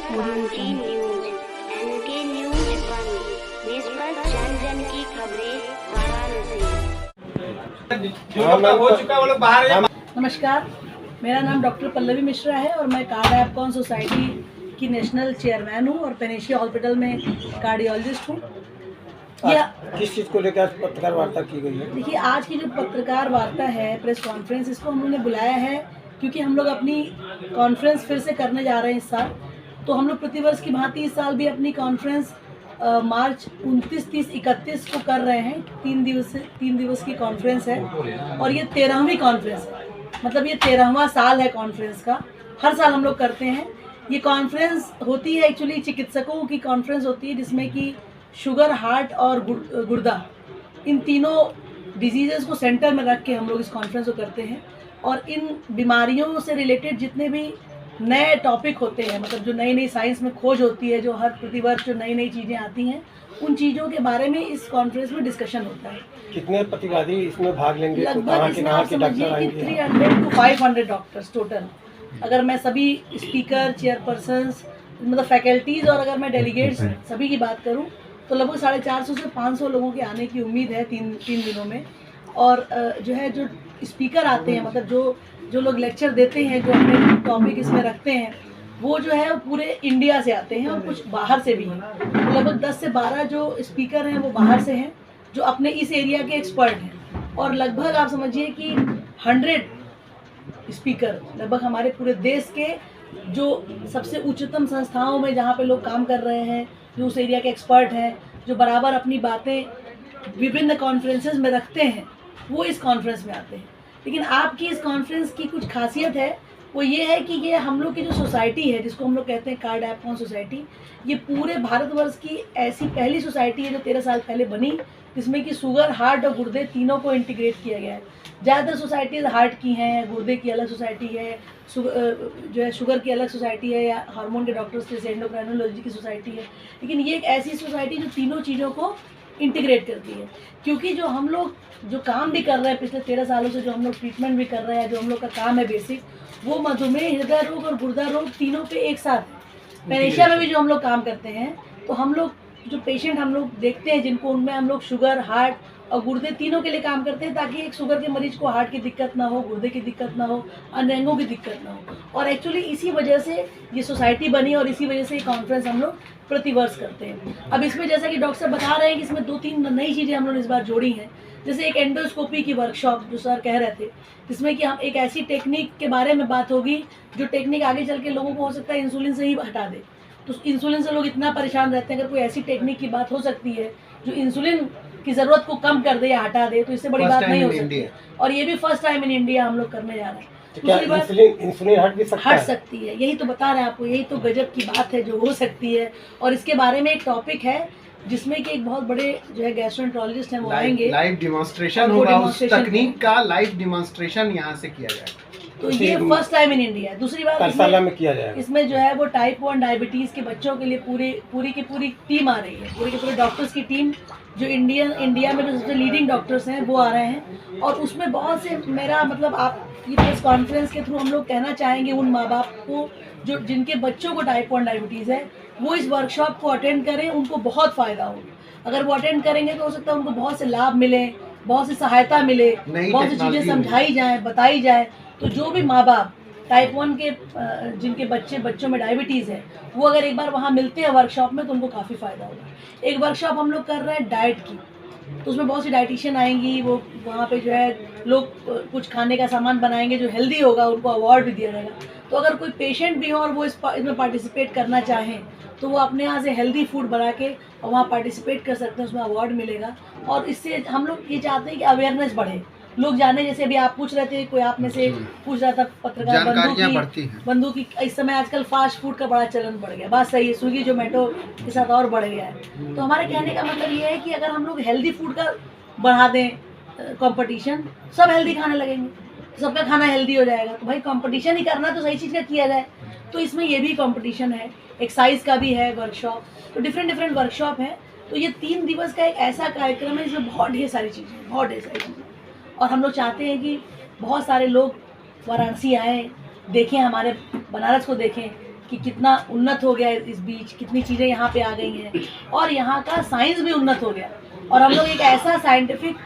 N K news, N K news 1, निष्पक्ष जन जन की खबरें वाराणसी। नमस्कार, मेरा नाम डॉक्टर पल्लवी मिश्रा है और मैं कार्ड एपकॉन सोसाइटी की नेशनल चेयरमैन हूँ और पेनेशिया हॉस्पिटल में कार्डियोलॉजिस्ट हूँ। किस चीज़ को लेकर पत्रकार वार्ता की गई है? देखिए, आज की जो पत्रकार वार्ता है, प्रेस कॉन्फ्रेंस, इसको हम लोगों ने बुलाया है क्योंकि हम लोग अपनी कॉन्फ्रेंस फिर से करने जा रहे हैं इस साल। तो हम लोग प्रतिवर्ष की भांति इस साल भी अपनी कॉन्फ्रेंस मार्च 29, 30, 31 को कर रहे हैं। 3 दिवस की कॉन्फ्रेंस है और ये 13वीं कॉन्फ्रेंस है। मतलब ये 13वां साल है कॉन्फ्रेंस का। हर साल हम लोग करते हैं। ये कॉन्फ्रेंस होती है, एक्चुअली चिकित्सकों की कॉन्फ्रेंस होती है जिसमें कि शुगर, हार्ट और गुर्दा, इन तीनों डिजीज़ेस को सेंटर में रख के हम लोग इस कॉन्फ्रेंस को करते हैं। और इन बीमारियों से रिलेटेड जितने भी नए टॉपिक होते हैं, मतलब जो नई नई साइंस में खोज होती है, जो हर प्रतिवर्ष जो नई नई चीज़ें आती हैं, उन चीज़ों के बारे में इस कॉन्फ्रेंस में डिस्कशन होता है। कितने प्रतिवादी इसमें भाग लेंगे? लगभग इसमें आप समझिए कि 300 to 500 डॉक्टर्स टोटल। अगर मैं सभी स्पीकर, चेयरपर्सन्स, मतलब फैकल्टीज़ और अगर मैं डेलीगेट्स सभी की बात करूं तो लगभग 450 से 500 लोगों के आने की उम्मीद है तीन दिनों में। और जो स्पीकर आते हैं, मतलब जो लोग लेक्चर देते हैं, जो अपने टॉपिक इसमें रखते हैं, वो जो है वो पूरे इंडिया से आते हैं और कुछ बाहर से भी हैं। तो लगभग 10 से 12 जो स्पीकर हैं वो बाहर से हैं, जो अपने इस एरिया के एक्सपर्ट हैं। और लगभग आप समझिए कि 100 स्पीकर लगभग हमारे पूरे देश के जो सबसे उच्चतम संस्थाओं में जहाँ पे लोग काम कर रहे हैं, जो उस एरिया के एक्सपर्ट हैं, जो बराबर अपनी बातें विभिन्न कॉन्फ्रेंसेस में रखते हैं, वो इस कॉन्फ्रेंस में आते हैं। लेकिन आपकी इस कॉन्फ्रेंस की कुछ खासियत है, वो ये है कि ये हम लोग की जो सोसाइटी है, जिसको हम लोग कहते हैं कार्ड एपकॉन सोसाइटी, ये पूरे भारतवर्ष की ऐसी पहली सोसाइटी है जो 13 साल पहले बनी, जिसमें कि शुगर, हार्ट और गुर्दे तीनों को इंटीग्रेट किया गया है। ज़्यादातर सोसाइटीज़ हार्ट की हैं, गुर्दे की अलग सोसाइटी है, जो है शुगर की अलग सोसाइटी है, या हार्मोन के डॉक्टर्स जैसे एंडोक्राइनोलॉजी की सोसाइटी है। लेकिन ये एक ऐसी सोसाइटी जो तीनों चीज़ों को इंटीग्रेट करती है। क्योंकि जो हम लोग जो काम भी कर रहे हैं पिछले 13 सालों से, जो हम लोग ट्रीटमेंट भी कर रहे हैं, जो हम लोग का काम है बेसिक, वो मधुमेह, हृदय रोग और गुर्दा रोग तीनों पे एक साथ है। पेनेशिया में भी जो हम लोग काम करते हैं, तो हम लोग जो पेशेंट हम लोग देखते हैं, जिनको, उनमें हम लोग शुगर, हार्ट और गुर्दे तीनों के लिए काम करते हैं, ताकि एक शुगर के मरीज को हार्ट की दिक्कत ना हो, गुर्दे की दिक्कत ना हो, अन्य अंगों की दिक्कत ना हो। और एक्चुअली इसी वजह से ये सोसाइटी बनी और इसी वजह से ये कॉन्फ्रेंस हम लोग प्रतिवर्ष करते हैं। अब इसमें जैसा कि डॉक्टर साहब बता रहे हैं कि इसमें 2-3 नई चीज़ें हम लोग इस बार जोड़ी हैं। जैसे एक एंडोस्कोपी की वर्कशॉप जो सर कह रहे थे, जिसमें कि हम एक ऐसी टेक्निक के बारे में बात होगी जो टेक्निक आगे चल के लोगों को हो सकता है इंसुलिन से ही हटा दे। तो इंसुलिन से लोग इतना परेशान रहते हैं, अगर कोई ऐसी टेक्निक की बात हो सकती है जो इंसुलिन की ज़रूरत को कम कर दे या हटा दे, तो इससे बड़ी बात नहीं हो सकती। और ये भी फर्स्ट टाइम इन इंडिया हम लोग करने जा रहे हैं। दूसरी बात, इंसुलिन हट सकती है, यही तो बता रहे हैं आपको, यही तो गजब की बात है जो हो सकती है। और इसके बारे में एक टॉपिक है जिसमें कि एक बहुत बड़े जो है गैस्ट्रोएंटरोलॉजिस्ट हैं, वो आएंगे, लाइव डिमॉन्स्ट्रेशन होगा, उस तकनीक का लाइव डिमॉन्स्ट्रेशन यहाँ से किया जाएगा। तो ये फर्स्ट टाइम इन इंडिया है। दूसरी बात, में किया जाएगा। इसमें जो है वो टाइप 1 डायबिटीज़ के बच्चों के लिए पूरी की पूरी टीम आ रही है, पूरे के पूरे डॉक्टर्स की टीम, जो इंडिया में जो सबसे लीडिंग डॉक्टर्स हैं वो आ रहे हैं। और उसमें बहुत से, मेरा मतलब, आप ये प्रेस कॉन्फ्रेंस के थ्रू हम लोग कहना चाहेंगे उन माँ बाप को जो जिनके बच्चों को टाइप 1 डायबिटीज़ है, वो इस वर्कशॉप को अटेंड करें, उनको बहुत फ़ायदा होगा। अगर वो अटेंड करेंगे तो हो सकता है उनको बहुत से लाभ मिले, बहुत सी सहायता मिले, बहुत सी चीज़ें समझाई जाएँ, बताई जाए। तो जो भी माँ बाप टाइप 1 के जिनके बच्चों में डायबिटीज़ है, वो अगर एक बार वहाँ मिलते हैं वर्कशॉप में, तो उनको काफ़ी फ़ायदा होगा। एक वर्कशॉप हम लोग कर रहे हैं डाइट की, तो उसमें बहुत सी डाइटिशियन आएंगी, वो वहाँ पे जो है लोग कुछ खाने का सामान बनाएंगे जो हेल्दी होगा, उनको अवार्ड भी दिया जाएगा। तो अगर कोई पेशेंट भी हो और वो इसमें पार्टिसिपेट करना चाहें, तो वो अपने यहाँ से हेल्दी फूड बना के और वहाँ पार्टिसिपेट कर सकते हैं, उसमें अवार्ड मिलेगा। और इससे हम लोग ये चाहते हैं कि अवेयरनेस बढ़े, लोग जाने। जैसे अभी आप पूछ रहे थे, कोई आप में से पूछ रहा था, पत्रकार बंधु की इस समय आजकल फास्ट फूड का बड़ा चलन बढ़ गया। बात सही है, स्विगी जोमेटो के साथ और बढ़ गया है। तो हमारे कहने का मतलब ये है कि अगर हम लोग हेल्दी फूड का बढ़ा दें कंपटीशन, सब हेल्दी खाने लगेंगे, सबका खाना हेल्दी हो जाएगा। तो भाई कंपटीशन ही करना, तो सही चीज़ का किया जाए। तो इसमें ये भी कंपटीशन है, एक्सरसाइज का भी है वर्कशॉप, तो डिफरेंट वर्कशॉप है। तो ये 3 दिवस का एक ऐसा कार्यक्रम है जिसमें बहुत ढेर सारी चीज़ें। और हम लोग चाहते हैं कि बहुत सारे लोग वाराणसी आएँ, देखें, हमारे बनारस को देखें, कि कितना उन्नत हो गया है इस बीच, कितनी चीज़ें यहाँ पे आ गई हैं और यहाँ का साइंस भी उन्नत हो गया। और हम लोग एक ऐसा साइंटिफिक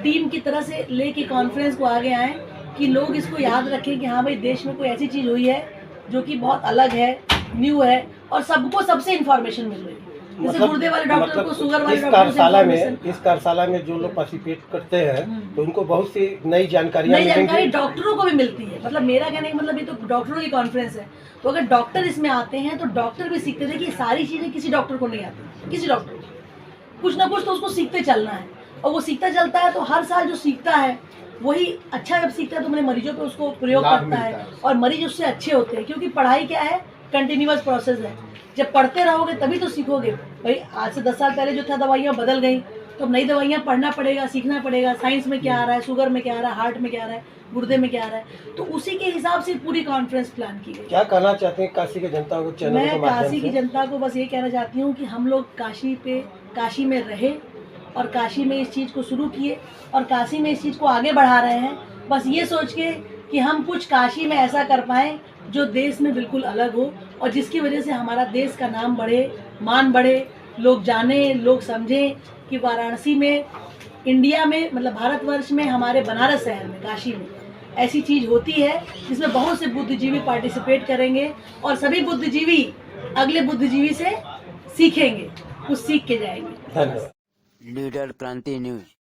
टीम की तरह से लेके कॉन्फ्रेंस को आगे आए कि लोग इसको याद रखें कि हाँ भाई देश में कोई ऐसी चीज़ हुई है जो कि बहुत अलग है, न्यू है और सबको सबसे इन्फॉर्मेशन मिल रही है। जैसे गुर्दे वाले डॉक्टर को, शुगर वाले डॉक्टर से इस कार्यशाला में जो लोग पार्टिसिपेट करते हैं तो उनको बहुत सी नई जानकारी डॉक्टरों को भी मिलती है। मतलब मेरा कहने का मतलब ये तो डॉक्टरों की कॉन्फ्रेंस है, तो अगर डॉक्टर इसमें आते हैं तो डॉक्टर भी सीखते थे कि सारी चीज़ें किसी डॉक्टर को नहीं आती, किसी डॉक्टर को कुछ ना कुछ तो उसको सीखते चलना है और वो सीखता चलता है। तो हर साल जो सीखता है वही अच्छा जब सीखता है तो मेरे मरीजों पे उसको प्रयोग करता है और मरीज उससे अच्छे होते हैं, क्योंकि पढ़ाई क्या है, कंटिन्यूअस प्रोसेस है। जब पढ़ते रहोगे तभी तो सीखोगे। भाई आज से 10 साल पहले जो था दवाइयाँ बदल गई, तो अब नई दवाइयाँ पढ़ना पड़ेगा, सीखना पड़ेगा, साइंस में क्या आ रहा है, शुगर में क्या आ रहा है, हार्ट में क्या आ रहा है, गुर्दे में क्या आ रहा है। तो उसी के हिसाब से पूरी कॉन्फ्रेंस प्लान की गई। क्या कहना चाहते हैं काशी की जनता को चैनल मैं काशी की जनता को बस ये कहना चाहती हूँ कि हम लोग काशी में रहे और काशी में इस चीज़ को शुरू किए और काशी में इस चीज़ को आगे बढ़ा रहे हैं, बस ये सोच के कि हम कुछ काशी में ऐसा कर पाएँ जो देश में बिल्कुल अलग हो और जिसकी वजह से हमारा देश का नाम बढ़े, मान बढ़े, लोग जाने, लोग समझें कि वाराणसी में, इंडिया में, मतलब भारतवर्ष में, हमारे बनारस शहर में, काशी में ऐसी चीज़ होती है जिसमें बहुत से बुद्धिजीवी पार्टिसिपेट करेंगे और सभी बुद्धिजीवी अगले बुद्धिजीवी से सीखेंगे, कुछ सीख के जाएंगे। धन्यवाद। लीडर क्रांति न्यूज।